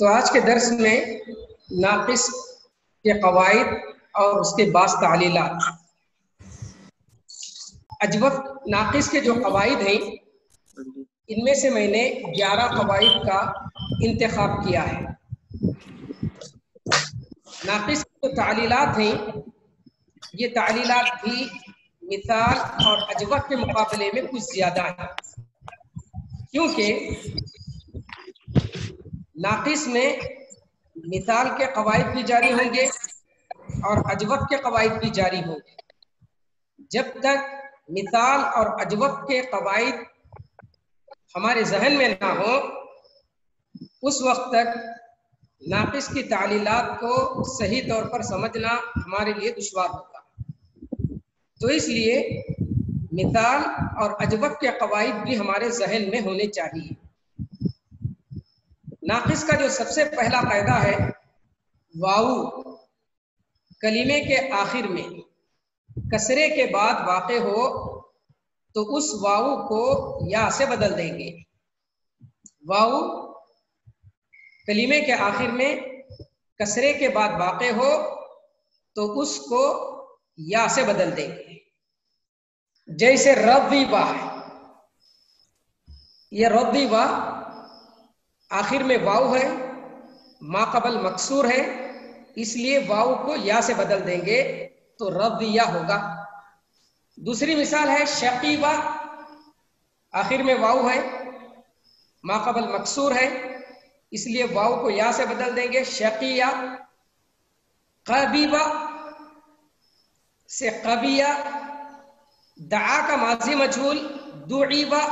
تو آج کے درس میں ناقص کے قواعد اور اس کے بعض تعلیلات، اجوف ناقص کے جو قواعد ہیں ان میں سے میں نے 11 قواعد کا انتخاب کیا ہے۔ ناقص کی جو تعلیلات ہیں یہ تعلیلات بھی مثال اور اجوف کے مقابلے میں کچھ زیادہ ہیں، کیونکہ ناقص میں مثال کے قواعد بھی جاری ہوں گے اور اجوف کے قواعد بھی جاری ہوں گے۔ جب تک مثال اور اجوف کے قواعد ہمارے ذہن میں نہ ہو اس وقت تک ناقص کی تعلیلات کو صحیح طور پر سمجھنا ہمارے لیے دشوار ہوگا۔ تو اس لیے مثال اور اجوف کے قواعد بھی ہمارے ذہن میں ہونے چاہیے۔ ناقص کا جو سب سے پہلا قاعدہ ہے، واو کلمے کے آخر میں کسرے کے بعد واقع ہو تو اس واو کو یا سے بدل دیں گے۔ واو کلمے کے آخر میں کسرے کے بعد واقع ہو تو اس کو یا سے بدل دیں گے۔ جیسے رضیبہ، یہ رضیبہ آخر میں واو ہے، ما قبل مکسور ہے، اس لیے واو کو یا سے بدل دیں گے تو رضیہ ہوگا۔ دوسری مثال ہے شقیبہ، آخر میں واو ہے، ما قبل مکسور ہے، اس لیے واو کو یا سے بدل دیں گے شقیہ۔ قبیبہ سے قبیہ، دعا کا ماضی مجہول دعیبہ،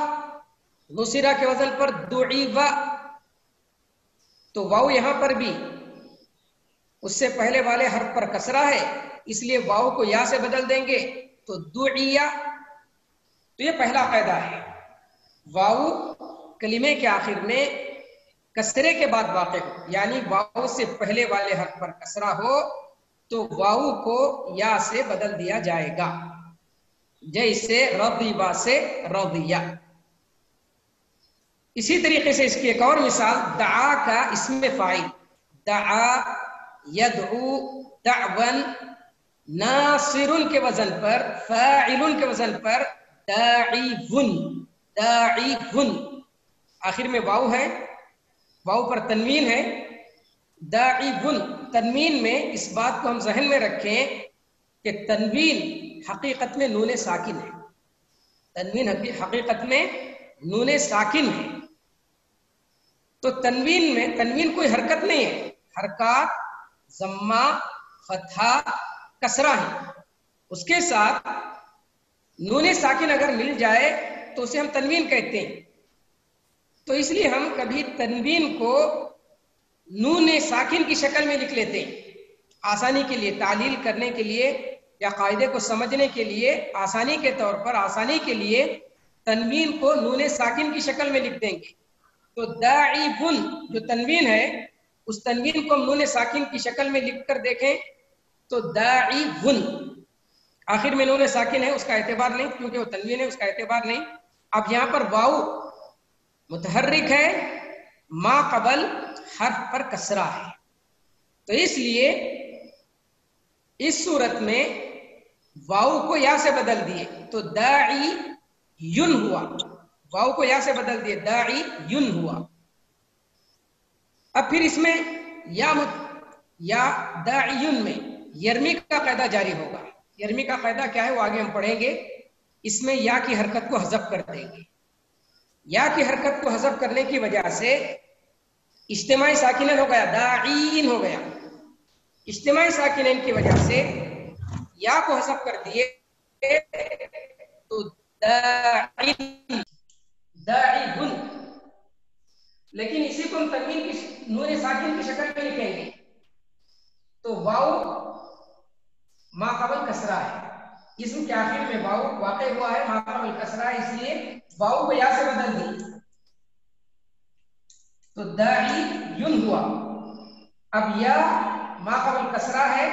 نصرہ کے وزن پر دعیبہ، تو واو یہاں پر بھی اس سے پہلے والے حرف پر کسرہ ہے، اس لیے واو کو یا سے بدل دیں گے تو دعیہ۔ تو یہ پہلا قاعدہ ہے، واو کلمے کے آخر میں کسرے کے بعد واقع ہو، یعنی واو سے پہلے والے حرف پر کسرہ ہو تو واو کو یا سے بدل دیا جائے گا، جیسے رضیبہ سے رضیہ۔ اسی طریقے سے اس کی ایک اور مثال دعا کا اسم فاعل، دعا یدعو دعوا، ناصر کے وزن پر، فاعل کے وزن پر داعیون، داعیون، آخر میں واو ہے، واو پر تنوین ہے، داعیون۔ تنوین میں اس بات کو ہم ذہن میں رکھیں کہ تنوین حقیقت میں نون ساکن ہے، تنوین حقیقت میں نون ساکن ہے۔ تو تنوین میں تنوین کوئی حرکت نہیں ہے، حرکات ضمہ، فتحہ، کسرہ ہے، اس کے ساتھ نون ساکن اگر مل جائے تو اسے ہم تنوین کہتے ہیں۔ تو اس لیے ہم کبھی تنوین کو نون ساکن کی شکل میں لکھ لیتے ہیں، آسانی کے لیے، تعلیل کرنے کے لیے یا قاعدے کو سمجھنے کے لیے، آسانی کے طور پر، آسانی کے لیے تنوین کو نون ساکن کی شکل میں لکھ دیں گے۔ تو داعیون جو تنوین ہے اس تنوین کو ہم نون ساکن کی شکل میں لکھ کر دیکھیں تو داعیون، آخر میں نون ساکن ہے، اس کا اعتبار نہیں، کیونکہ وہ تنوین ہے، اس کا اعتبار نہیں۔ اب یہاں پر واو متحرک ہے، ما قبل حرف پر کسرہ ہے، تو اس لیے اس صورت میں واو کو یا سے بدل دیے تو داعی یون ہوا، واو کو یا سے بدل دیے داعی یون ہوا۔ اب پھر اس میں یا داعیون میں یرمی کا قاعدہ جاری ہوگا۔ یرمی کا قاعدہ کیا ہے وہ آگے ہم پڑھیں گے۔ اس میں یا کی حرکت کو حذف کر دیں گے، یا کی حرکت کو حذف کرنے کی وجہ سے اجتماعی ساکنین ہو گیا، داعین ہو گیا، اجتماعی ساکنین کی وجہ سے یا کو حذف کر دیے تو داعیون، لیکن اسی کو ہم تنوین کی نون ساکن کی شکل میں لکھیں گے تو واو ما قبل کسرہ ہے، اسم کے آخر میں واو واقع ہوا ہے، ما قبل کسرہ ہے، اس لیے واو کو یا سے بدل دی تو داعی یون ہوا۔ اب یا ما قبل کسرہ ہے،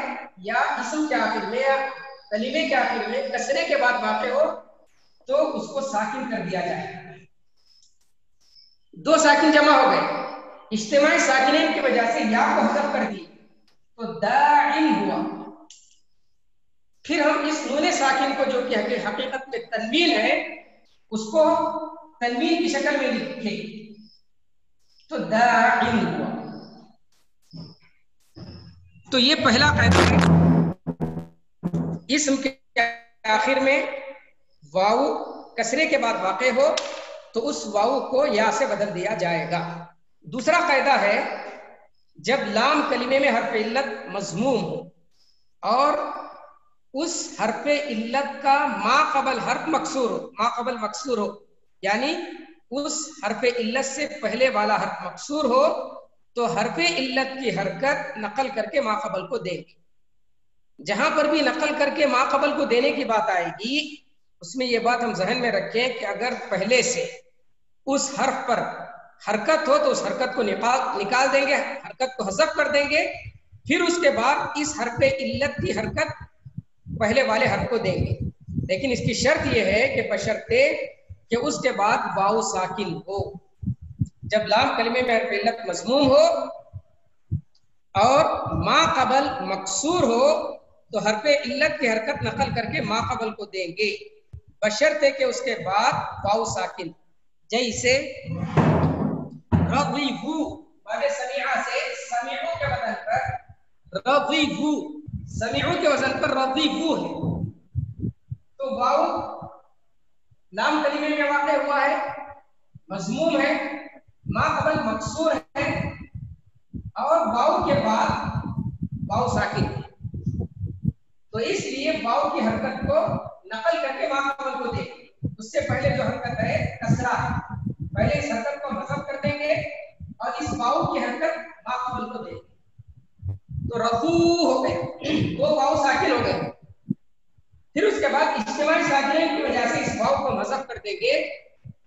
یا اسم کے آخر میں یا کلمے کے آخر میں کسرے کے بعد واقع ہو تو اس کو ساکن کر دیا جائے، دو ساکن جمع ہو گئے، اجتماعی ساکنین کی وجہ سے یا کو حذف کر دی تو داعن ہوا. پھر ہم اس نون ساکن کو جو کہ حقیقت میں تنوین ہے اس کو تنوین کی شکل میں لکھے تو داعن ہوا. تو یہ پہلا قاعدہ ہے. اسم کے آخر میں واو کسرے کے بعد واقع ہو تو اس واو کو یا سے بدل دیا جائے گا. دوسرا قاعدہ ہے جب لام کلمے میں حرف علت مضموم ہو اور اس حرف علت کا ما قبل حرف مکسور ہو، ما قبل مکسور ہو یعنی اس حرف علت سے پہلے والا حرف مکسور ہو تو حرف علت کی حرکت نقل کر کے ما قبل کو دیں گے. جہاں پر بھی نقل کر کے ما قبل کو دینے کی بات آئے گی اس میں یہ بات ہم ذہن میں رکھیں کہ اگر پہلے سے اس حرف پر حرکت ہو تو اس حرکت کو نکال دیں گے، حرکت کو حذف کر دیں گے، پھر اس کے بعد اس حرف علت کی حرکت پہلے والے حرف کو دیں گے. لیکن اس کی شرط یہ ہے کہ بشرطے کہ اس کے بعد واو ساکن ہو. جب لام کلمے میں حرف علت مضموم ہو اور ما قبل مکسور ہو تو حرف علت کی حرکت نقل کر کے ما قبل کو دیں گے بشرطے کہ اس کے بعد واو ساکن. جیسے رضیبو بعد سمیعہ سے سمیعو کے وزن پر رضیبو، سمیعو کے وزن پر رضیبو ہے تو واو لام کلمے میں واقع ہوا ہے، مضموم ہے، ما قبل مکسور ہے اور واو کے بعد واو ساکن ہے. تو اس لیے واو کی حرکت کو نقل کر کے ما قبل کو دیں گے. اس سے پہلے جو حرکت ہے کسرہ ہے، پہلے اس حرکت کو حذف کر دیں گے اور اس واو کی حرکت ما قبل کو دیں گے. تو رفو ہو گئے، دو واو ساکن ہو گئے. پھر اس کے بعد اجتماعی ساکنین کی وجہ سے اس واو کو حذف کر دیں گے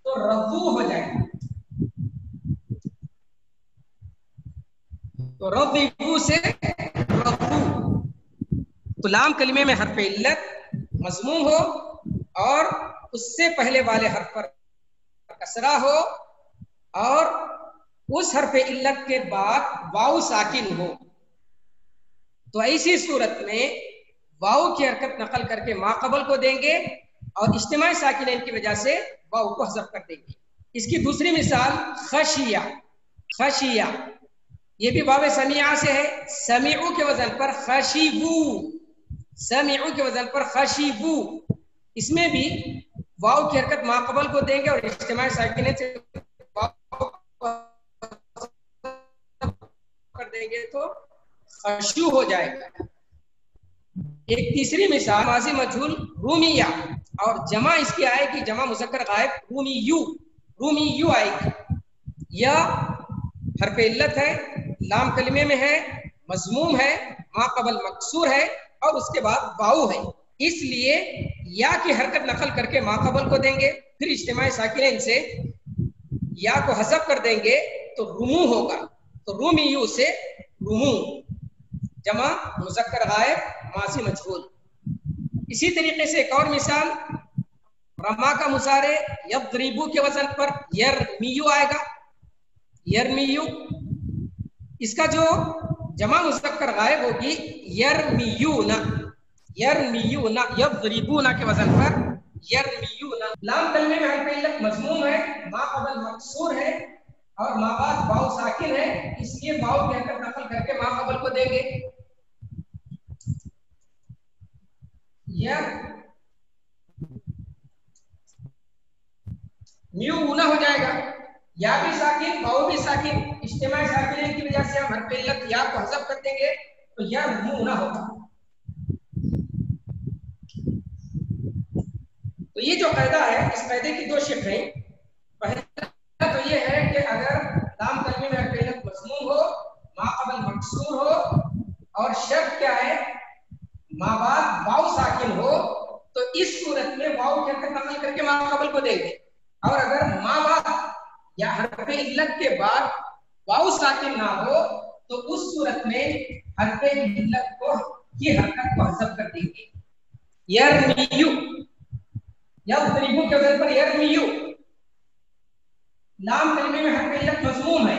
تو رفو ہو جائے گا. تو رضیبو سے رفو. تو لام کلمے میں حرف علت مضموم ہو اور اس سے پہلے والے حرف پر کسرہ ہو اور اس حرف علت کے بعد واو ساکن ہو تو ایسی صورت میں واو کی حرکت نقل کر کے ما قبل کو دیں گے اور اجتماعی ساکنین کی وجہ سے واو کو حذف کر دیں گے. اس کی دوسری مثال خشیہ. خشیہ یہ بھی واو سمیعہ سے ہے، سمیعو کے وزن پر خشیبو، سمیعو کے وزن پر خشیبو. اس میں بھی واو کی حرکت ما قبل کو دیں گے اور اجتماعی ساکنین سے واو کر دیں گے تو خشو ہو جائے گا. ایک تیسری مثال ماضی مجہول رومیہ اور جمع اس کی آئے گی جمع مذکر غائب رومیو، رومیو آئے گی. یا حرف علت ہے، لام کلمے میں ہے، مضموم ہے، ما قبل مکسور ہے اور اس کے بعد واو ہے، اس لیے یا کی حرکت نقل کر کے ما قبل کو دیں گے، پھر اجتماعی ساکنین سے یا کو حذف کر دیں گے تو رمو ہوگا. تو رومیو سے رمو، جمع مذکر غائب ماضی مجہول. اسی طریقے سے ایک اور مثال رما کا مضارع یضربو کے وزن پر یرمیو آئے گا. یرمیو اس کا جو جمع مذکر غائب ہوگی یرمیون، یرمیون، یضربون کے وزن پر یرمیون. لام کلمے میں حرف علت مضموم ہے، ما قبل مکسور ہے اور ما بعد واو ساکن ہے، اس لیے واو کی حرکت نقل کر کے ما قبل کو دیں گے. میو اونا ہو جائے گا، یا بھی ساکن واو بھی ساکن، اجتماعی ساکنین کی وجہ سے ہم حرف علت یا کو حذف کر دیں گے تو یا مو اونا ہوگا. تو یہ جو قاعدہ ہے اس قاعدے کی دو شقیں. پہلا تو یہ ہے کہ اگر لام کلمے میں حرف علت مضموم ہو، ما قبل مکسور ہو اور شرط کیا ہے ما بعد واو ساکن ہو تو اس صورت میں واو کی حرکت نقل کر کے ما قبل کو دیں گے. اور اگر ما بعد یا حرف علت کے بعد واو ساکن نہ ہو تو اس صورت میں حرف علت کو کی حرکت کو حذف کر دیں گے. یرمیو، یضربو کے وزن پر یرمیو، لام کلمے میں حرف علت مضموم ہے،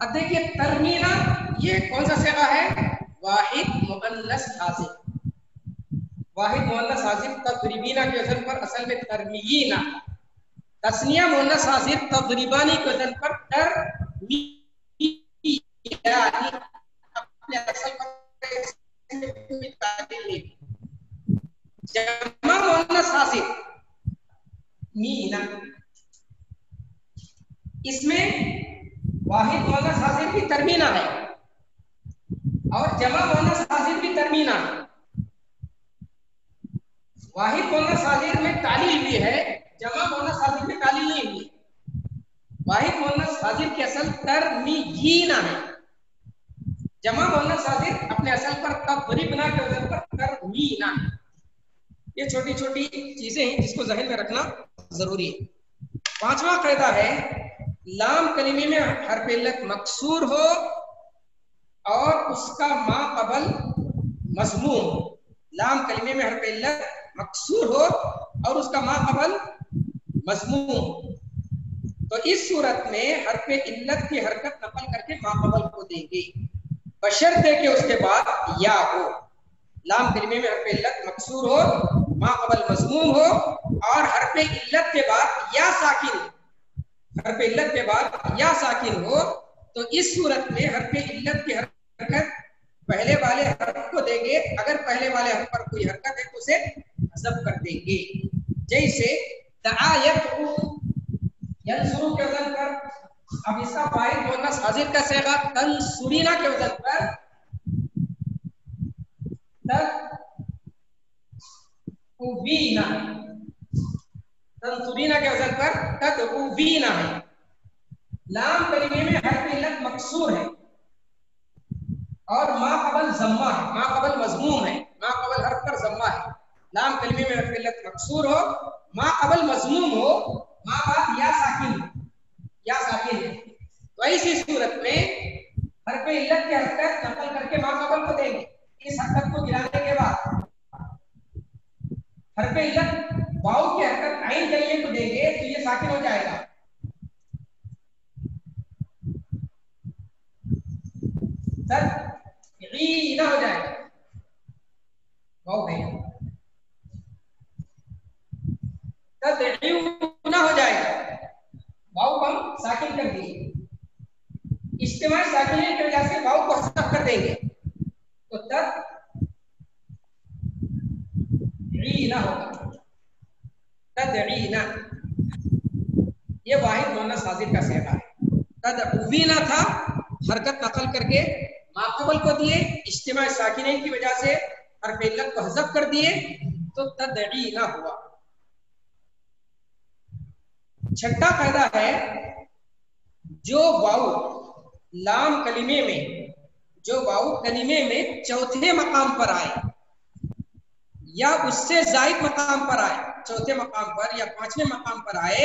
اب دیکھیے ترمینا یہ کون سا صیغہ ہے؟ واحد مؤنث حاضر. واحد مؤنث حاضر تضربینا کے وزن پر اصل میں ترمینا. تسنیہ مؤنث حاضر تضربانی کے وزن پر ترمیانی. اپنے اصل پر جمع مؤنث حاضر مینا. اس میں واحد مؤنث حاضر بھی ترمینا ہے اور جمع مؤنث حاضر بھی ترمینا ہے. واحد مؤنث حاضر میں تعلیل بھی ہے, جمع مؤنث حاضر میں تعلیل نہیں ہوئی. واحد مؤنث حاضر کی اصل ترمینا ہے, جمع مؤنث حاضر اپنے اصل پر تضربنا کے وزن پر ترمینا. یہ چھوٹی چھوٹی چیزیں ہیں جس کو ذہن میں رکھنا ضروری ہے. پانچواں قاعدہ ہے لام کلمے میں حرف علت مکسور ہو اور اس کا ما قبل مضموم. لام کلمے میں حرف علت مکسور ہو اور اس کا ما قبل مضموم, تو اس صورت میں حرف علت کی حرکت نقل کر کے ما قبل کو دیں گے بشرطے کہ اس کے بعد یا ہو. لام کلمے میں حرف علت مکسور ہو, ما قبل مضموم ہو اور حرف علت کے بعد یا ساکن, حرف علت کے بعد یا ساکن ہو, تو اس صورت میں حرف علت کی حرکت پہلے والے حرف کو دیں گے. اگر پہلے والے حرف پر کوئی حرکت ہے تو اسے حذف کر دیں گے. جیسے دعا یدعو ینصرو کے وزن پر, اب اس کا واحد مؤنث حاضر کا صیغہ تنصرینا کے وزن پر تدعوینا, تنصرینا کے وزن پر تدعوینا ہے. لام کلمے میں حرف علت مکسور ہے اور ما قبل ضمہ ہے, ما قبل مضموم ہے, ما قبل حرف پر ضمہ ہے. لام کلمے میں حرف علت مکسور ہو, ما قبل مضموم ہو, ما بعد یا ساکن, یا ساکن ہے, تو ایسی صورت میں حرف علت کی حرکت نقل کر کے ما قبل کو دیں گے. اس حرکت کو گرانے کے بعد حرف علت واو کی حرکت عین کلمے کو دیں گے تو یہ ساکن ہو جائے گا. تدعینا ہو جائے گا, واو ہے تدعینا ہو جائے گا, واو کو ہم ساکن کر دیں گے. اجتماع ساکنین کی وجہ سے واو کو حذف کر دیں گے تو تدعینا ہوگا. تدعینا یہ واحد مؤنث حاضر کا صیغہ ہے. تدعوینا تھا, حرکت نقل کر کے ما قبل کو دیے, اجتماع ساکنین کی وجہ سے حرف علت کو حذف کر دیے تو تدعینا ہوا. چھٹا قاعدہ ہے جو واو لام کلمے میں, جو واو کلمے میں چوتھے مقام پر آئے یا اس سے زائد مقام پر آئے, چوتھے مقام پر یا پانچویں مقام پر آئے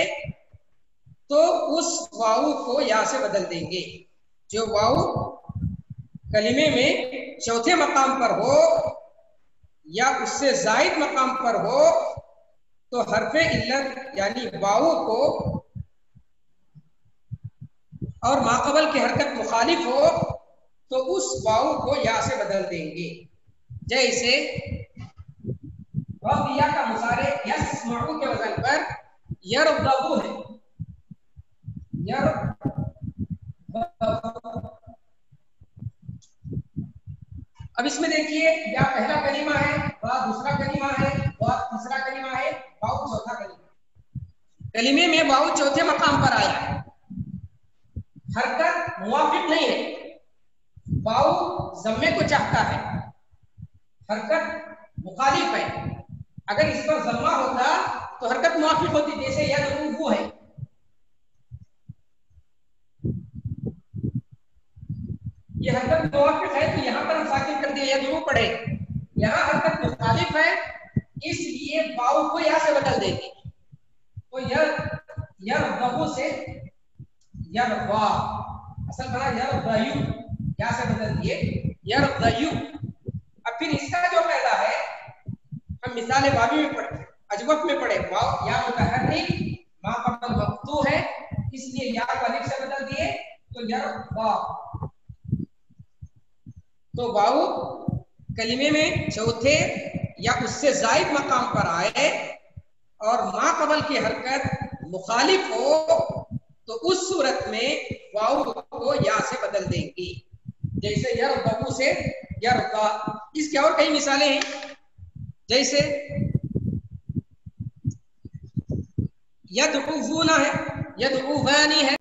تو اس واو کو یا سے بدل دیں گے. جو واو کلمے میں چوتھے مقام پر ہو یا اس سے زائد مقام پر ہو تو حرف علت یعنی واو کو اور ما قبل کی حرکت مخالف ہو تو اس واو کو یا سے بدل دیں گے. جیسے رضیہ کا مضارع یسمعو کے وزن پر یرغبو ہے, اب اس میں دیکھیے یا پہلا کلمہ ہے, با دوسرا کلمہ ہے, با تیسرا کلمہ ہے, واو چوتھا کلمہ. کلمے میں واو چوتھے مقام پر آیا ہے, حرکت موافق نہیں ہے, واو ضمے کو چاہتا ہے, حرکت مخالف ہے. اگر اس پر ضمہ ہوتا تو حرکت موافق ہوتی, جیسے یدعو ہے, یہ حرکت موافق ہے تو یہاں پر ہم ساکن کر دیا یدعو پڑھے. یہاں حرکت مخالف ہے اس لیے واو کو یا سے بدل دیں گے تو یرغبو سے یرغا, اصل بنا یرغیو, یا سے بدل دیے یرغیو. اب پھر اس کا جو قاعدہ ہے ہم مثال بابی میں پڑھیں, اجوف میں پڑھے, واو یا متحرک ما قبل مفتوح ہے اس لیے یا کو الف سے بدل دیے تو یربا، تو واو کلمے میں چوتھے یا اس سے زائد مقام پر آئے اور ما قبل کی حرکت مخالف ہو تو اس صورت میں واو کو یا سے بدل دیں گی، جیسے یربو سے یربا۔ اس کی اور کئی مثالیں ہیں، جیسے یدعوون ہے، یدعوانی ہے،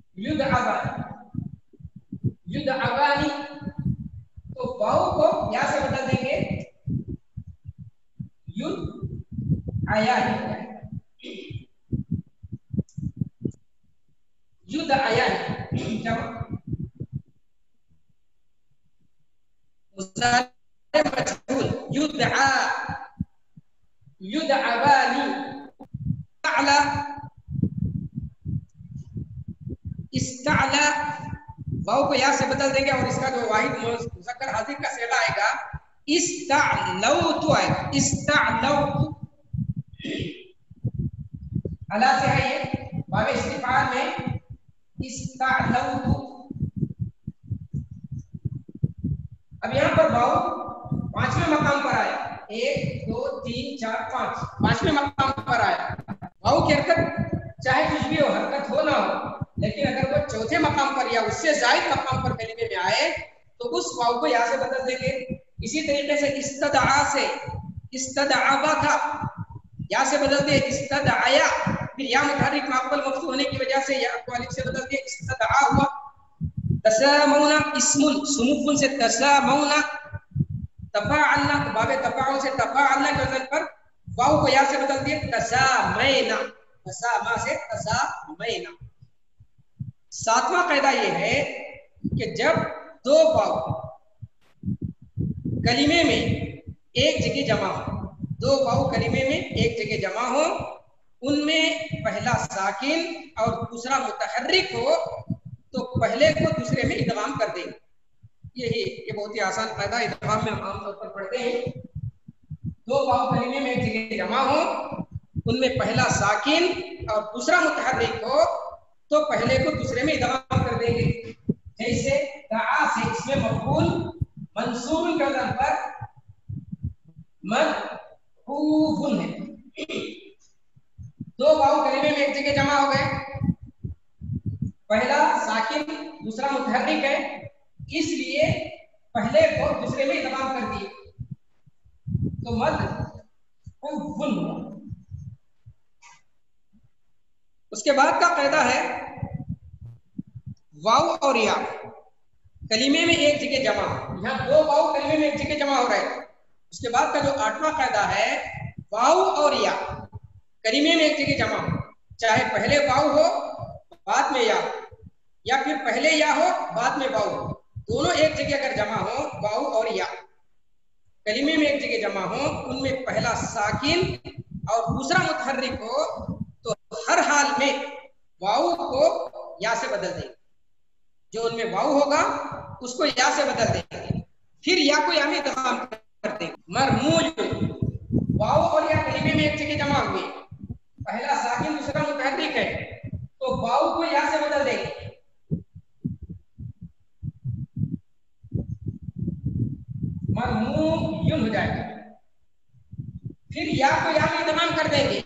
یدعوانی، تو واو کو یا سے بدل دیں گے یدعیان، یدعیان جمع مجهول، یدعا، یدعوانی، استعلا، استعلا، واو کو یا سے بدل دیں گے اور اس کا جو واحد مذکر حاضر کا صیغہ آئے گا استعلوت آئے گا، استعلوت، اللہ سے ہے یہ باب استفعال میں استعلوت۔ اب یہاں پر واو پانچویں مقام پر آیا، 1 2 3 4 5، پانچویں مقام پر آیا۔ واو کی حرکت چاہے کچھ بھی ہو، حرکت ہو نہ ہو، لیکن اگر وہ چوتھے مقام پر یا اس سے زائد مقام پر کلمے میں آئے تو اس واو کو یا سے بدل دیں گے۔ اسی طریقے سے استدعا سے استدعا تھا، یا سے بدل دے استدعیا، پھر یا متحرک ماقبل مفتوح ہونے کی وجہ سے یا الف سے بدل دے استدعا ہوا۔ تسامونا اسم سموفن سے تسامونا، تفاعلنا باب تفاعل سے تفاعلنا کے وزن پر واو کو یا سے بدل دیا تسامینا، تساما سے تسامینا۔ ساتواں قاعدہ یہ ہے کہ جب دو واو کلمے میں ایک جگہ جمع ہو، دو واو کلمے میں ایک جگہ جمع ہو، ان میں پہلا ساکن اور دوسرا متحرک ہو تو پہلے کو دوسرے میں ادغام کر دیں گے۔ یہ بہت ہی آسان قاعدہ ادغام میں ہم عام طور پر پڑھتے ہیں۔ دو واو کلمے میں ایک جگہ جمع ہو، ان میں پہلا ساکن اور دوسرا متحرک ہو تو پہلے کو دوسرے میں ادغام کر دیں گے، جیسے دعا سے اس میں مفعول منصوب کے وزن پر مدعوون ہے۔ دو واو کلمے میں ایک جگہ جمع ہو گئے، پہلا ساکن دوسرا متحرک ہے، اس لیے پہلے کو دوسرے میں ادغام کر دیے تو مدعوون ہوا۔ اس کے بعد کا قاعدہ ہے واو اور یا کلمے میں ایک جگہ جمع، یہاں دو واو کلمے میں ایک جگہ جمع ہو رہے۔ اس کے بعد کا جو آٹھواں قاعدہ ہے واو اور یا کلمے میں ایک جگہ جمع ہو، چاہے پہلے واو ہو بعد میں یا پھر پہلے یا ہو بعد میں واو ہو، دونوں ایک جگہ اگر جمع ہو واو اور یا کلمے میں ایک جگہ جمع ہو، ان میں پہلا ساکن اور دوسرا متحرک ہو تو ہر حال میں واو کو یا سے بدل دیں گے، جو ان میں واو ہوگا اس کو یا سے بدل دیں گے، پھر یا کو یا میں ادغام کر دیں گے۔ مرموج، واو اور یا کلمے میں ایک جگہ جمع ہوئے، پہلا ساکن دوسرا متحرک ہے تو واو کو یا سے بدل دیں گے، مرموم یوں ہو جائے گا، پھر یا کو یا میں ادغام کر دیں گے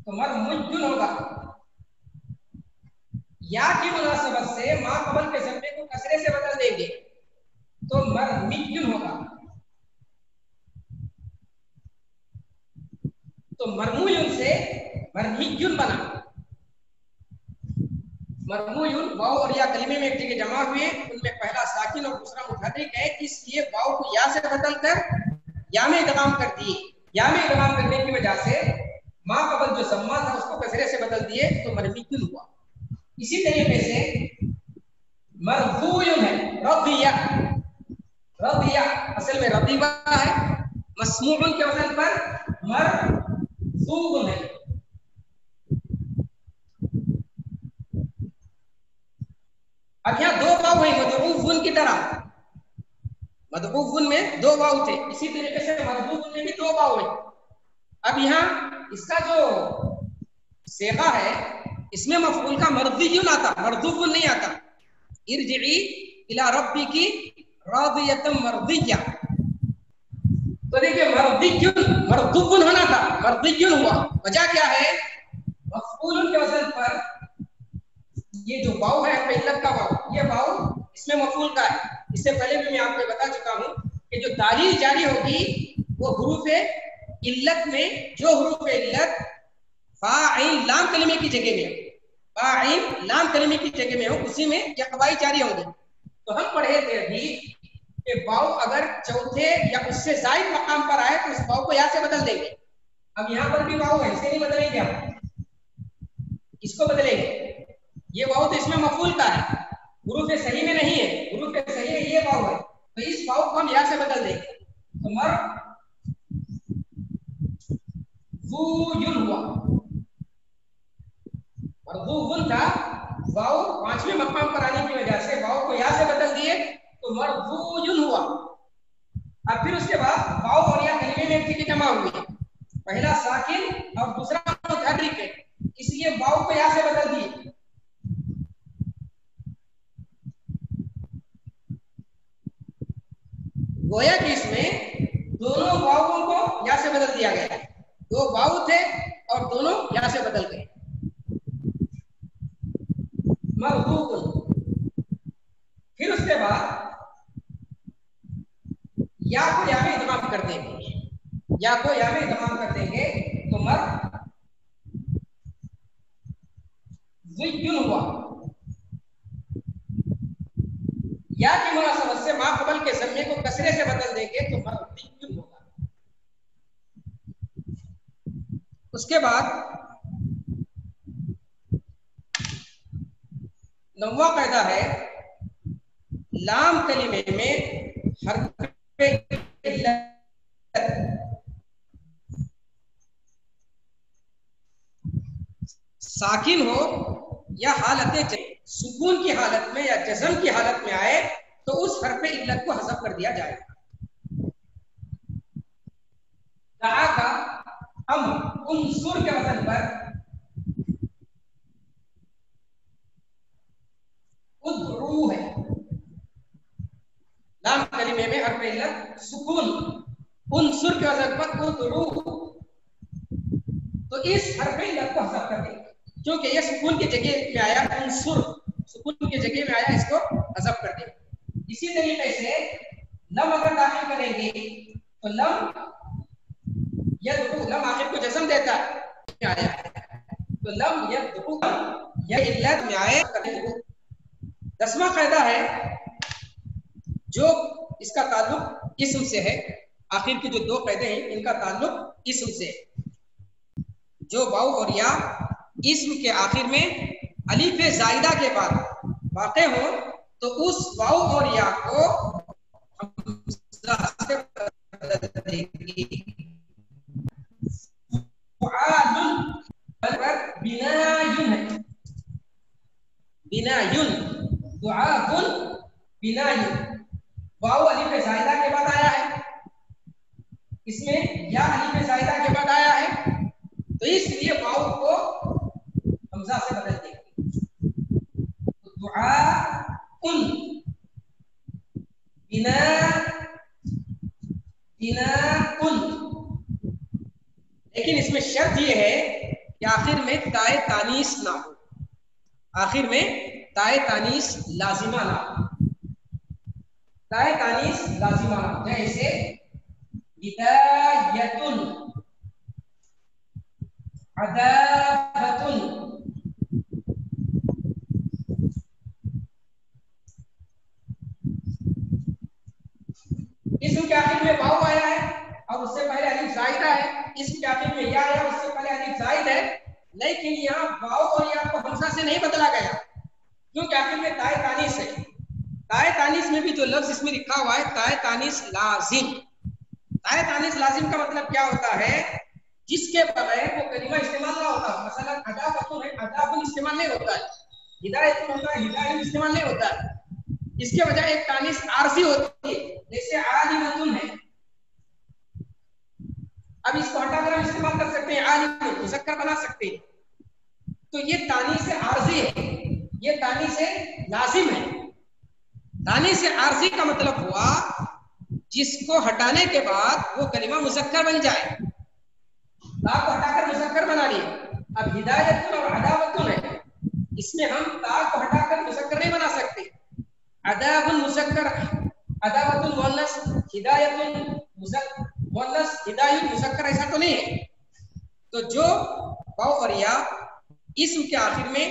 تو مرموجن ہوگا۔ یا کی مناسبت سے ما قبل کے ضمے کو کسرے سے بدل دیں گے تو مرمیجن ہوگا، تو مرموجن سے مرمیجن بنا۔ مرموجن واو اور یا کلمے میں ایک جگہ جمع ہوئے، ان میں پہلا ساکن اور دوسرا متحرک ہے، اس لیے واو کو یا سے بدل کر یا میں ادغام کر دیے، یا میں ادغام کرنے کی وجہ سے ما قبل جو ضمہ تھا اس کو کسرے سے بدل دیے تو مرمیجن ہوا۔ اسی طریقے سے مرضوی ہے، رضیہ، رضیہ اصل میں رضیہ ہے، مسموع کے وزن پر مرضوب ہے۔ اب یہاں دو واو ہیں مدعوون کی طرح، مدعوون میں دو واو تھے، اسی طریقے سے مرضوب میں بھی دو واو ہیں۔ اب یہاں اس کا جو صیغہ ہے اس میں مفعول کا مرضیون آتا، مرضوب نہیں آتا. ارجعی الی ربک راضیۃ مرضیہ. تو دیکھیے مرضیون مرضوب ہونا تھا، مرضیون ہوا. وجہ کیا ہے؟ مفعول کے وزن پر یہ جو واو ہے علت کا واو، یہ واو اس میں مفعول کا ہے. اس سے پہلے بھی میں آپ کو بتا چکا ہوں کہ جو تعلیل جاری ہوگی وہ حروف علت میں، جو حروف علت فاعل لام کلمے کی جگہ میں، فاعل لام کلمے کی جگہ میں ہو، اسی میں یہ قواعد جاری ہوں گے. تو ہم پڑھے تھے ابھی کہ واو اگر چوتھے یا اس سے زائد مقام پر آئے تو اس واو کو یا سے بدل دیں گے. اب یہاں پر بھی واو ہے، اسے نہیں بدلیں گے ہم، اس کو بدلیں گے. یہ واو تو اس میں مفعول کا ہے، حروف صحیح میں نہیں ہے، حروف صحیح میں یہ واو ہے، تو اس واو کو ہم یا سے بدل دیں گے. تو مرضوون ہوا، مرضوون تھا، واو پانچویں مقام پر آنے کی وجہ سے واو کو یا سے بدل دیے تو مرضوون ہوا. اب پھر اس کے بعد واو اور یا کلمے میں ایک جگہ جمع ہوئی، پہلا ساکن اور دوسرا متحرک ہے، اس لیے واو کو یا سے بدل دیے. گویا کہ اس میں دونوں واؤں کو یا سے بدل دیا گیا ہے، دو واؤ تھے اور دونوں یا سے بدل گئے. مرغوب. پھر اس کے بعد یا کو یا میں ادغام کر دیں گے، یا کو یا میں ادغام کر دیں گے تو مرضیون ہوا. یا کی مناسبت سے ما قبل کے ضمے کو کسرے سے بدل دیں گے تو مرضیون ہوگا. اس کے بعد نواں قاعدہ ہے لام کلمے میں حرف ساکن ہو یا حالت سکون کی حالت میں یا جزم کی حالت میں آئے تو اس حرف علت کو حذف کر دیا جائے. دعا کا انصر کے وزن پر ادعو ہے، لام کلمے میں حرف علت سکون، انصر کے وزن پر ادعو، تو اس حرف علت کو حذف کر دیں گے کیونکہ یہ سکون کی جگہ میں آیا، انصر سکون کی جگہ میں آیا، اس کو حذف کر دیں گے. اسی طریقے سے لم اگر داخل کریں گے تو لم یدعو، لم آخر کو جزم دیتا ہے، تو لم یدعو یہ علت میں آئے. 10واں قاعدہ ہے جو اس کا تعلق اسم سے ہے، آخر کے جو دو قاعدے ہیں ان کا تعلق اسم سے ہے. جو واو اور یا اسم کے آخر میں الف زائدہ کے بعد واقع ہو تو اس واو اور یا کو حمزہ سے بدل دیں گے. بنایون ہے، بنایون، دعاء بنایون، واو الف زائدہ کے بعد آیا ہے، اس میں یا الف زائدہ کے بعد آیا ہے، تو اس لیے واو کو حمزہ سے بدل دیں گے. دعاء بناء، لیکن اس میں شرط یہ ہے کہ آخر میں تائے تانیث نہ ہو، آخر میں تائے تانیث لازمہ نہ ہو، تائے تانیث لازمہ نہ ہو. جیسے ہدایتن، عذابتن، اسم کے آخر میں واو آیا ہے اور اس سے پہلے الف زائدہ ہے، اسم کے آخر میں یا آیا اس سے پہلے الف زائد ہے، لیکن یہاں واو اور یا کو حمزہ سے نہیں بدلا گیا کیونکہ آخر میں تائے تانیث ہے. تائے تانیث میں بھی جو لفظ اس میں لکھا ہوا ہے تائے تانیث لازم، تائے تانیث لازم کا مطلب کیا ہوتا ہے؟ جس کے بغیر وہ کلمہ استعمال نہ ہوتا. مثلا عذابتن ہے، عذابن استعمال نہیں ہوتا ہے، ہدایت ہوتا ہے، ہدایت استعمال نہیں ہوتا ہے، اس کے بجائے ایک تانیث عارضی ہوتی ہے جیسے عالمتن ہے. اب اس کو ہٹا کر ہم استعمال کر سکتے ہیں، عالم مذکر بنا سکتے ہیں. تو یہ تانیث عارضی ہے، یہ تانیث لازم ہے. تانیث عارضی کا مطلب ہوا جس کو ہٹانے کے بعد وہ کلمہ مذکر بن جائے. تا کو ہٹا کر مذکر بنا لیے. اب ہدایت اور عداوت ہے، اس میں ہم تا کو ہٹا کر مذکر نہیں بنا سکتے. عداو مذکر، عداوت مؤنث، ہدایت مؤنث، ہدایت مذکر، ایسا تو نہیں ہے. تو جو واو اور یا اسم کے آخر میں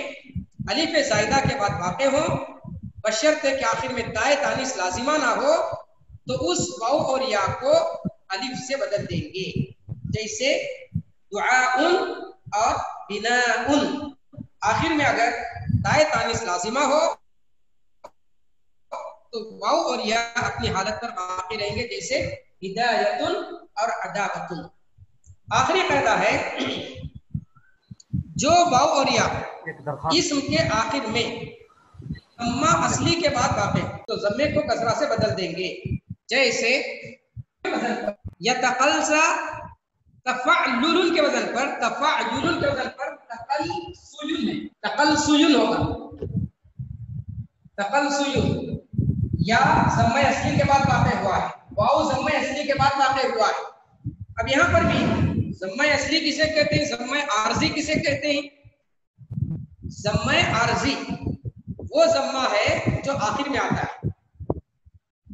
الف زائدہ کے بعد واقع ہو، بشرطے کہ آخر میں تائے تانیث لازمہ نہ ہو، تو اس واو اور یا کو الف سے بدل دیں گے. جیسے دعاء اور بناء، آخر میں اگر تائے تانیث لازمہ ہو تو واو اور یا اپنی حالت پر باقی رہیں گے، جیسے ہدایت اور عداوت. آخری قاعدہ ہے جو واو اور یا اسم کے آخر میں ضمہ اصلی کے بعد واقع تو ضمے کو کسرہ سے بدل دیں گے. جیسے یتقلصا تفعلل کے وزن پر، تفعلل کے وزن پر تقلصیل ہے، تقلصیل ہوگا، تقلصیل. یا ضمہ اصلی کے بعد واقع ہوا ہے، واو ضمہ اصلی کے بعد واقع ہوا ہے. اب یہاں پر بھی ضمہ اصلی کسے کہتے ہیں، ضمہ عارضی کسے کہتے ہیں؟ ضمہ عارضی وہ ضمہ ہے جو آخر میں آتا ہے،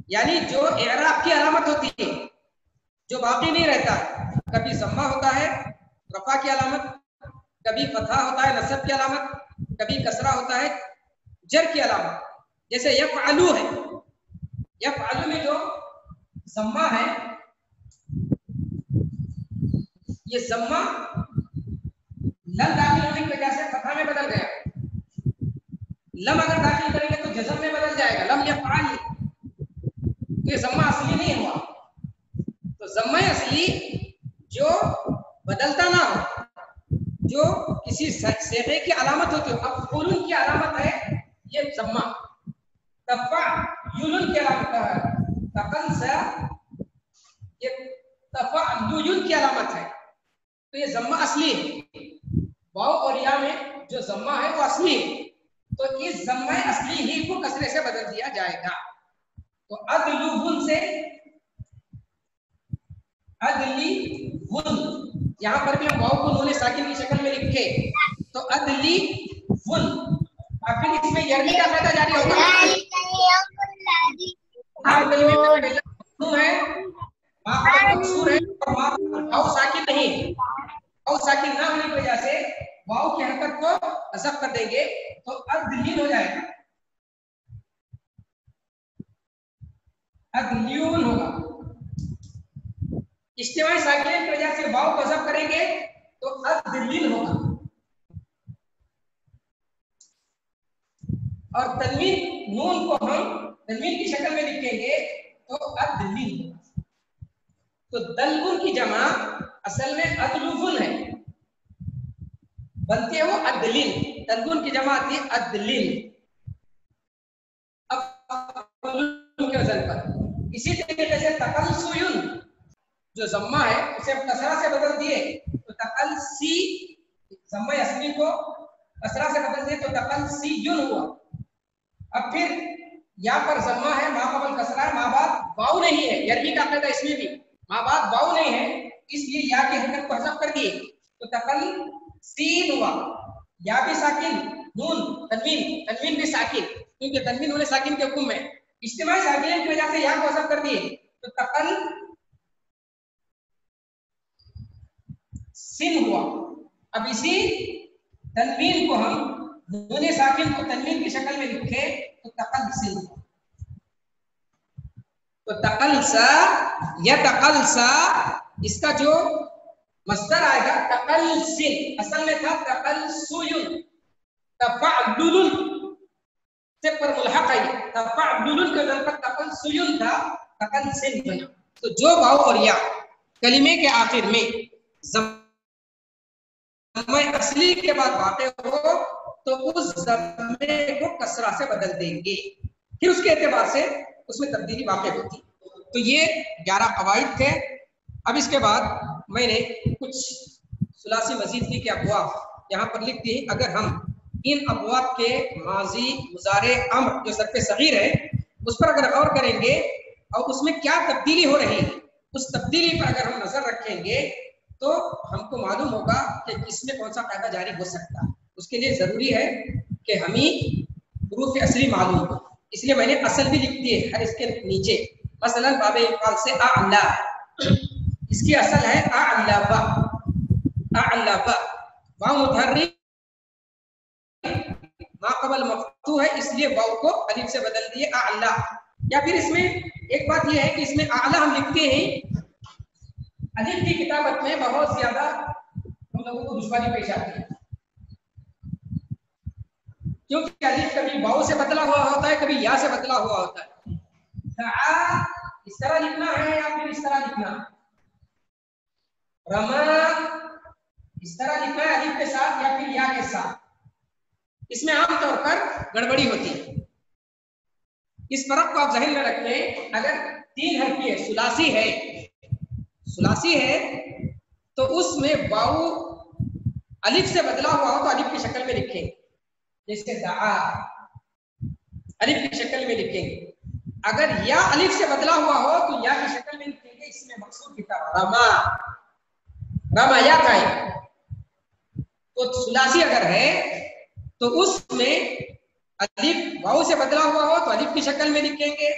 یعنی جو اعراب کی علامت ہوتی ہے، جو باقی نہیں رہتا ہے. کبھی ضمہ ہوتا ہے رفع کی علامت، کبھی فتحہ ہوتا ہے نصب کی علامت، کبھی کسرہ ہوتا ہے جر کی علامت. جیسے یفعلو ہے، یفعلو میں جو ضمہ ہے، یہ ضمہ لم داخل ہونے کی وجہ سے فتحہ میں بدل گیا. لم اگر داخل کریں گے تو جزم میں بدل جائے گا، لم یفعل، تو یہ ضمہ اصلی نہیں ہوا. تو ضمہ اصلی جو بدلتا نہ ہو، جو کسی صیغے کی علامت ہوتی ہو. اب فعلن کی علامت ہے یہ ضمہ، تفعلن کی علامت ہے تقلصا، یہ تفعلن کی علامت ہے. تو یہ ضمہ اصلی ہے. واو اور یا میں جو ضمہ ہے وہ اصلی ہے، تو اس ضمہ اصلی ہی کو کسرے سے بدل دیا جائے گا. تو ادلون سے ادلی ون، یہاں پر بھی ہم واو کو نون ساکن کی شکل میں لکھے تو ادلی ون. اب پھر اس میں یرمی کا قاعدہ جاری ہوگا. مقصور ہے اور واو ساکن نہیں، واو ساکن نہ ہونے کی وجہ سے واو کی حرکت کو حذف کر دیں گے تو ادلیل ہو جائے گا، ادلیون ہوگا. اجتماعی ساکنین کی وجہ سے واو کو حذف کریں گے تو ادلیل ہوگا. اور تنوین نون کو ہم تنوین کی شکل میں لکھیں گے تو ادلیل. تو دلون کی جمع اصل میں ادلون ہے، بنتے ہیں وہ ادلیل. دلون کی جمع آتی ہے ادلیل. اب کے وزن پر اسی طریقے سے تقلصیون جو ضمہ ہے اسے کسرہ سے بدل دیے تو تقلصی، ضمہ اصلی کو کسرہ سے بدل دیے تو تقلصیون ہوا. اب پھر یا پر ضمہ ہے، ما قبل کسرہ ہے، ما بعد واو نہیں ہے. یرمی کا قاعدہ اس میں بھی ما بعد واو نہیں ہے، اس لیے یا کی حرکت کو حذف کر دیے تو تقلصین ہوا. یا بھی ساکن، نون تنوین، تنوین بھی ساکن، کیونکہ تنوین ہونے ساکن کے حکم میں. اجتماعی ساکنین کی وجہ سے یا کو حذف کر دیے تو تقلصین ہوا. اب اسی تنوین کو ہم نون ساکن کو تنوین کی شکل میں لکھے تو تقلصین ہوا. تو تقلصا یا تقلصا اس کا جو مصدر آئے گا تقلصن، اصل میں تھا تقلصیون. تفعلل سے پر ملحق ہے، تفعلل کے وزن پر تقلصیون تھا، تقلصن بنا. تو جو واو اور یا کلمے کے آخر میں ضمہ اصلی کے بعد واقع ہو تو اس ضمے کو کسرہ سے بدل دیں گے، پھر اس کے اعتبار سے اس میں تبدیلی واقع ہوتی. تو یہ 11 قواعد تھے. اب اس کے بعد میں نے کچھ ثلاثی مزید کی کہ ابواب یہاں پر لکھ دی اگر ہم ان ابواب کے ماضی مضارع امر جو سر پہ صغیر ہے اس پر اگر غور کریں گے اور اس میں کیا تبدیلی ہو رہی ہے اس تبدیلی پر اگر ہم نظر رکھیں گے تو ہم کو معلوم ہوگا کہ کس میں کون سا قاعدہ جاری ہو سکتا ہے. اس کے لیے ضروری ہے کہ ہمیں حروف اصلی معلوم ہو. اس لیے میں نے اصل بھی لکھ دی ہے ہر اس کے نیچے. مثلا باب افعال سے اعلا اس کی اصل ہے اعلبا اعلبا واو متحرک ما قبل مفتوح ہے اس لیے واو کو الف سے بدل دیے اعلا. یا پھر اس میں ایک بات یہ ہے کہ اس میں اعلا ہم لکھتے ہیں الف کی کتابت میں بہت زیادہ ہم لوگوں کو دشواری پیش آتی ہے کیونکہ الف کبھی واو سے بدلا ہوا ہوتا ہے کبھی یا سے بدلا ہوا ہوتا ہے. دعا اس طرح لکھنا ہے یا پھر اس طرح لکھنا ہے. رما اس طرح لکھنا ہے الف کے ساتھ یا پھر یا کے ساتھ. اس میں عام طور پر گڑبڑی ہوتی ہے. اس فرق کو آپ ذہن میں رکھیں. اگر 3 حرفی ہے ثلاثی ہے تو اس میں واو الف سے بدلا ہوا ہو تو الف کی شکل میں لکھیں جیسے دعا الف کی شکل میں لکھیں گے. اگر یا الف سے بدلا ہوا ہو تو یا کی شکل میں لکھیں گے. اس میں مقصود کتاب رما رما یا کا تو ثلاثی اگر ہے تو اس میں الف واو سے بدلا ہوا ہو تو الف کی شکل میں لکھیں گے.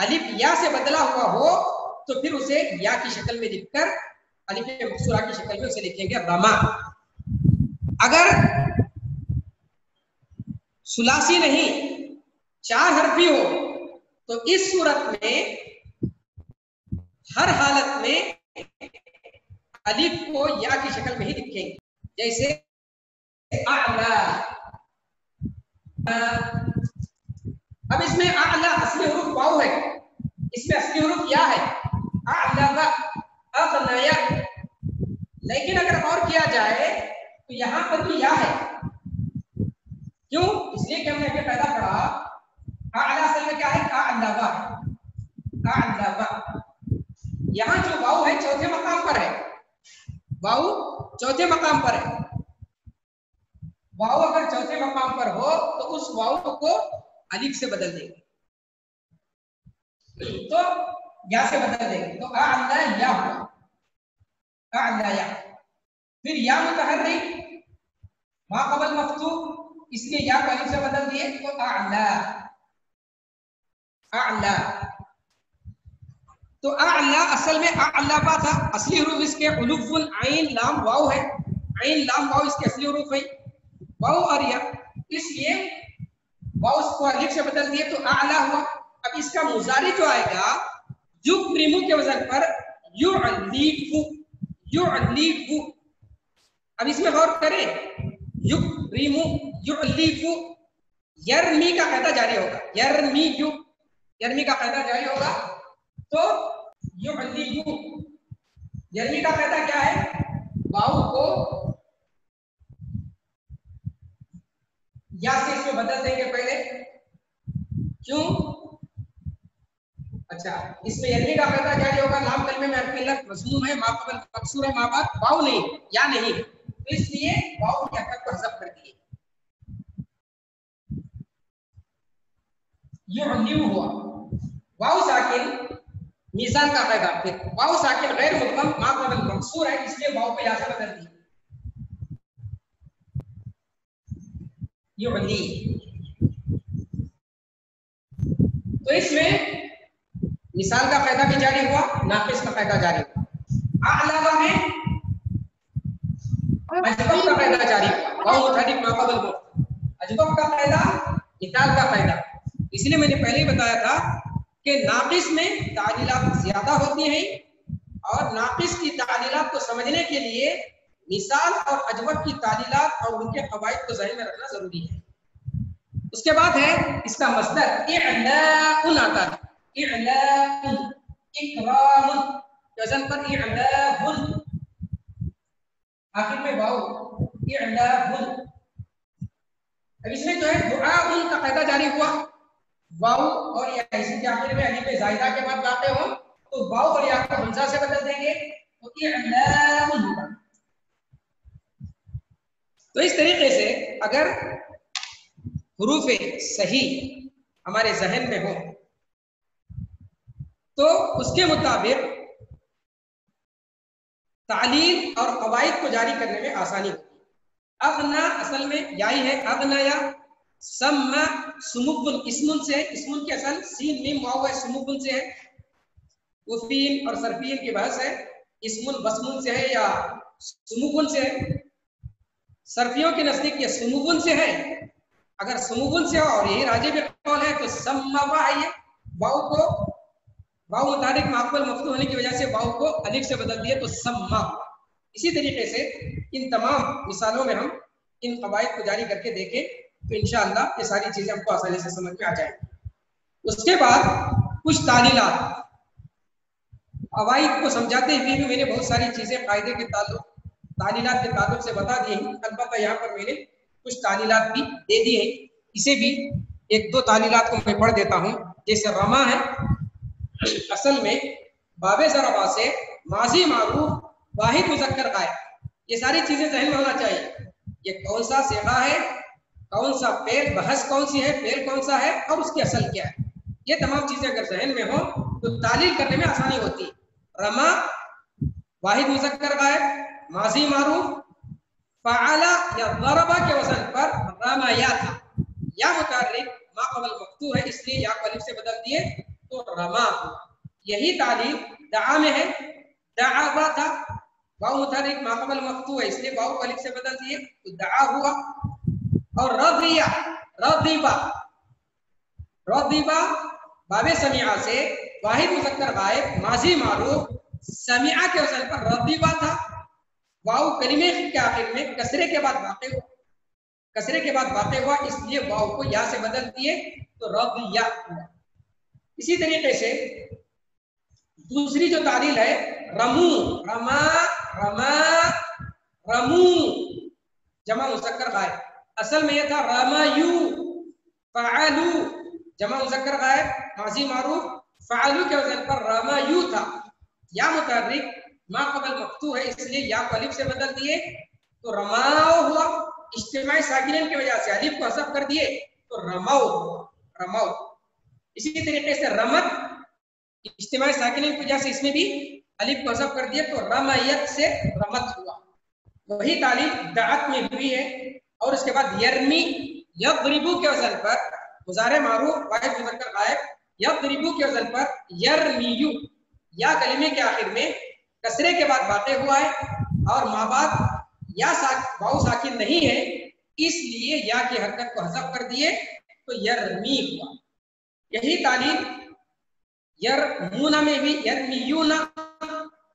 الف یا سے بدلا ہوا ہو تو پھر اسے یا کی شکل میں لکھ کر الف مقصورہ کی شکل میں اسے لکھیں گے رما. اگر ثلاثی نہیں 4 حرفی ہو تو اس صورت میں ہر حالت میں الف کو یا کی شکل میں ہی لکھیں گے جیسے اعلا. اب اس میں اعلا اصلی حروف واو ہے اس میں اصلی حروف یا ہے اعلا اغنیا. لیکن اگر اور کیا جائے تو یہاں پر بھی یا ہے. کیوں؟ اس لیے کہ ہم نے ابھی پہلا پڑھا اعلا اصل میں کیا ہے اعلا اعلا. یہاں جو واو ہے چوتھے مقام پر ہے. واو چوتھے مقام پر ہے. واو اگر چوتھے مقام پر ہو تو اس واو کو الف سے بدل دیں گے تو یا سے بدل دیں گے تو اعلا یا ہوا اعلا یا. پھر یا متحرک ما قبل مفتوح اس لیے یا کو الف سے بدل دیے تو اعلا اعلا. تو اعلا اصل میں اعلا با تھا. اصلی حروف اس کے الف عین لام واو ہے. عین لام واو اس کے اصلی حروف ہے واو اور یا. اس لیے واو اس کو الف سے بدل دیے تو اعلا ہوا. اب اس کا مضارع جو آئے گا یکرمو کے وزن پر یعلیفو یعلیفو. اب اس میں غور کریں یکرمو یعلیفو یرمی کا قاعدہ جاری ہوگا. یرمی کا قاعدہ جاری ہوگا تو یعلیفو یرمی کا قاعدہ کیا ہے واو کو یا سے اس میں بدل دیں گے پہلے. کیوں؟ اچھا اس میں یرمی کا قاعدہ جاری ہوگا. لام کلمے میں حرف علت مضموم ہے ما قبل مکسور ہے ما بعد واو نہیں یا نہیں ہے تو اس لیے واو کی حرکت کو حذف کر دیے. یعلیو ہوا. واو ساکن میزان کا قاعدہ. پھر واو ساکن غیر مدغم ما قبل مکسور ہے اس لیے واو کو یا سے بدل دیے یعلی. تو اس میں مثال کا قاعدہ بھی جاری ہوا ناقص کا قاعدہ جاری ہوا. اعلا میں اجوب کا قاعدہ جاری ہوا واو متحرک ما قبل مفتوح اجوب کا قاعدہ مثال کا قاعدہ. اس لیے میں نے پہلے ہی بتایا تھا کہ ناقص میں تعلیلات زیادہ ہوتی ہیں اور ناقص کی تعلیلات کو سمجھنے کے لیے مثال اور اجوب کی تعلیلات اور ان کے قواعد کو ذہن میں رکھنا ضروری ہے. اس کے بعد ہے اس کا مصدر اعلاء آتا ہے. اعلاء اکرام وزن پر اعلاء آخر میں واو اعلاء. اب اس میں جو ہے دعاء کا قاعدہ جاری ہوا. واو اور یا اسی کے آخر میں الف زائدہ کے بعد واقع ہو تو واو اور یا کو حمزہ سے بدل دیں گے تو اعلاء ہوگا. تو اس طریقے سے اگر حروف صحیح ہمارے ذہن میں ہو تو اس کے مطابق تعلیل اور قواعد کو جاری کرنے میں آسانی ہوتی ہے۔ اغنا اصل میں یائی ہے، اغنیا، سما سمبن اسمن سے، اسمن کی اصل سین میم واو ہے، سمبن سے ہے، وفین اور صرفین کی بحث ہے، اسمن بسمن سے ہے یا سمبن سے ہے۔ صرفیوں کے نزدیک یہ سمبن سے ہے، اگر سمبن سے ہو اور یہی راجح بھی قول ہے تو سما ہے، واو کو واو متحرک معقول مفتوح ہونے کی وجہ سے واو کو الف سے بدل دیے تو سما ہوا۔ اسی طریقے سے ان تمام مثالوں میں ہم ان قواعد کو جاری کر کے دیکھیں تو انشاءاللہ یہ ساری چیزیں ہم کو آسانی سے سمجھ میں آ جائیں گی۔ اس کے بعد کچھ تعلیلات، قواعد کو سمجھاتے ہوئے بھی میں نے بہت ساری چیزیں قاعدے کے تعلق تعلیلات کے تعلق سے بتا دی ہیں، البتہ یہاں پر میں نے کچھ تعلیلات بھی دے دی ہیں، اسے بھی ایک دو تعلیلات کو میں پڑھ دیتا ہوں۔ جیسے رما ہے، اصل میں باب ضربہ سے ماضی معروف واحد مذکر غائب، یہ ساری چیزیں ذہن میں ہونا چاہیے۔ یہ کون سا صیغہ ہے، کون سا فعل، بحث کون سی ہے، فعل کون سا ہے اور اس کی اصل کیا ہے، یہ تمام چیزیں اگر ذہن میں ہوں تو تعلیل کرنے میں آسانی ہوتی ہے۔ رما واحد مذکر غائب، ماضی معروف، فعل یا ضربہ کے وزن پر رمیا تھا، یا متحرک ما قبل مفتوح ہے اس لیے یا کو الف سے بدل دیے تو رما ہوا۔ یہی تعلیل دعا میں ہے، دعا تھا، واو متحرک ما قبل مفتوح ہے اس لیے واو کو الف سے بدل دیے تو دعا ہوا۔ اور رضیا، رضیبا، رضیبا باب سمیعہ سے واحد مذکر غائب، ماضی معروف، سمیعہ کے وزن پر رضیبا تھا، واو کلمے کے آخر میں کسرے کے بعد واقع ہوا، کسرے کے بعد واقع ہوا اس لیے واو کو یا سے بدل دیے تو رضیا ہوا۔ اسی طریقے سے دوسری جو تعلیل ہے رمو، رما، رما، رمو جمع مذکر غائب، اصل میں یہ تھا رمایو، فعلو جمع مذکر غائب، ماضی معروف، فعلو کے وزن پر رمایو تھا، یا متحرک ما قبل مفتوح ہے اس لیے یا کو الف سے بدل دیے تو رماؤ ہوا، اجتماعی ساکنین کی وجہ سے الف کو حذف کر دیے تو رماؤ ہوا، رماؤ۔ اسی طریقے سے رمت اجتماعی ساکنین کی وجہ سے اس میں بھی الف کو حذف کر دیے تو رمیت سے رمت ہوا۔ وہی تعلیل دعت میں ہوئی ہے۔ اور اس کے بعد یرمی، یضربو کے وزن پر مضارع معروف واحد مذکر غائب، یضربو کے وزن پر یرمیو، یا کلمے کے آخر میں کسرے کے بعد واقع ہوا ہے اور ماں بعد یا واو ساکن نہیں ہے اس لیے یا کی حرکت کو حذف کر دیے تو یرمی ہوا۔ یہی تعلیل یرمونا میں بھی، یرمیونا،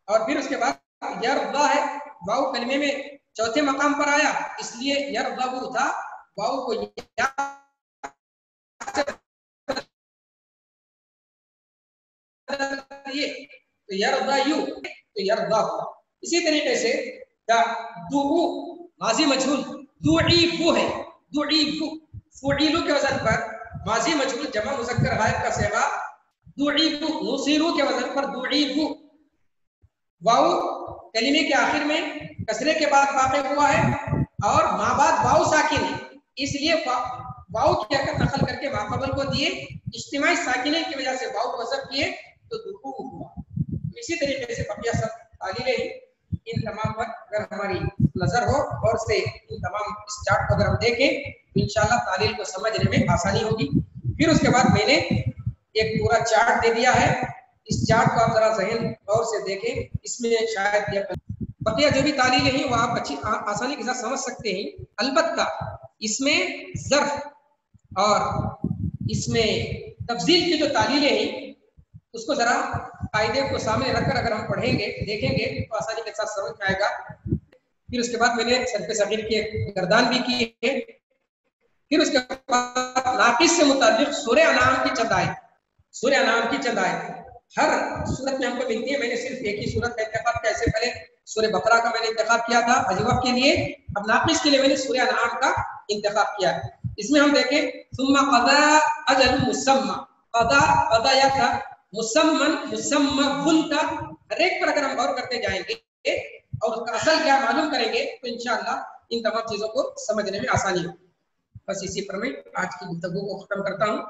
اور پھر اس کے بعد یرضا ہے، واو کلمے میں چوتھے مقام پر آیا اس لیے یرضبو تھا، واو کو یا تو یرضایو تو یرضا ہوا۔ اسی طریقے سے دعو ماضی مجہول، دعیفو ہے، دعیفو، فعیلو کے وزن پر ماضی مجہول جمع مذکر غائب کا صیغہ دعیفو، نصیرو کے وزن پر دعیفو، واو کلمے کے آخر میں کسرے کے بعد واقع ہوا ہے اور ماں بعد واو ساکن ہے اس لیے واو کی حرکت نقل کر کے ماقبل کو دیے، اجتماعی ساکنین کی وجہ سے واو کو حذف کیے تو دعو ہوا۔ اسی طریقے سے بقیہ سب تعلیلیں ان تمام پر اگر ہماری نظر ہو اور سے ان تمام اس چارٹ کو اگر ہم دیکھیں تو انشاءاللہ تعلیل کو سمجھنے میں آسانی ہوگی۔ پھر اس کے بعد میں نے ایک پورا چارٹ دے دیا ہے، اس چارٹ کو آپ ذرا ذہن غور سے دیکھیں، اس میں شاید بقیہ جو بھی تعلیلیں ہیں وہ آپ اچھی آسانی کے ساتھ سمجھ سکتے ہیں، البتہ اس میں ظرف اور اس میں تفضیل کی جو تعلیلیں ہیں اس کو ذرا قاعدے کو سامنے رکھ کر اگر ہم پڑھیں گے دیکھیں گے تو آسانی کے ساتھ سمجھ میں آئے گا۔ پھر اس کے بعد میں نے صرف صغیر کی گردان بھی کی ہے۔ پھر اس کے بعد ناقص سے متعلق سورہ انعام کی چند آیت، سورہ انعام کی چند آیت ہر صورت میں ہم کو ملتی ہے، میں نے صرف ایک ہی صورت کا انتخاب کیا، اس سے پہلے سورہ بقرہ کا میں نے انتخاب کیا تھا اجوف کے لیے، اب ناقص کے لیے میں نے سورہ انعام کا انتخاب کیا ہے۔ اس میں ہم دیکھیں ثم قضا اجل مسمى، قضا قضایا تھا، مسمن مسمن کا، ہر ایک پر اگر ہم غور کرتے جائیں گے اور اس کا اصل کیا معلوم کریں گے تو انشاءاللہ ان تمام چیزوں کو سمجھنے میں آسانی ہو. بس اسی پر میں آج کی گفتگو کو ختم کرتا ہوں.